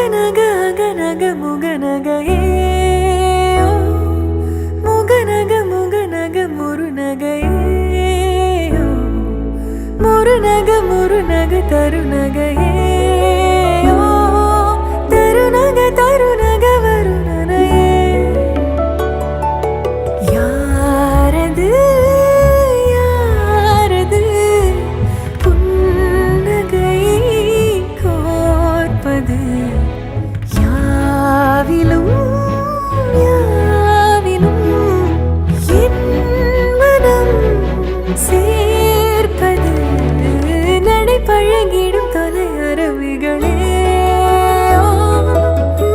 அகநக அகநக முகநகையே முகநக முகநக முருநகையே முருநக முருநக தருநகையே தருநக தருநக வருணனையே யாரது யாரது புன்னகை கோர்ப்பது யாவிலும் யாவிலும் என் மனம் சேர்ப்பது நடை பழகிடும் தொலை அரவிகளே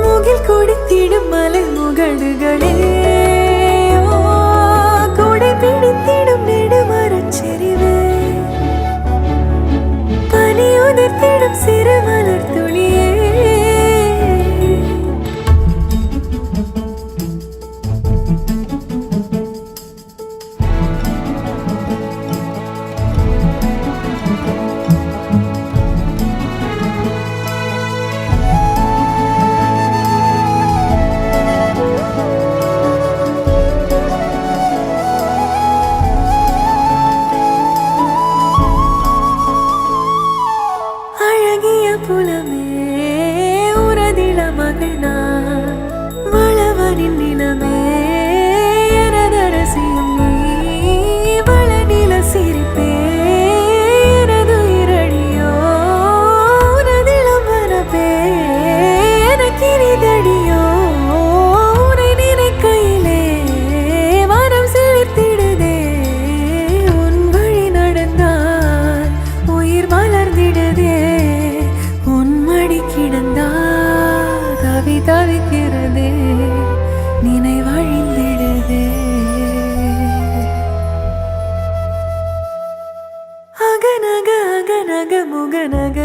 முகில் கொடுத்திடும் மலை முகடுகளே கொடை பிடித்திடும் நெடுமரச் செறிவே பனி உதிர்த்திடும் சிறு மலர் துளியே புலமே உரதில மகனார் வளவனின் நிலமே எனதரசியும் நீ வளநில சிரிப்பே எனது இரடியோ உனதிலம் மனப்பே எனக்கினிதடியோ உனை நினைக்கையிலே மனம் சிலிர்த்திடுதே உன் வழி நடந்தால் உயிர் மலர்ந்திடுதே தவி தவிக்கிறதே நினைவழிந்திடுதே அகநக அகநக முகநக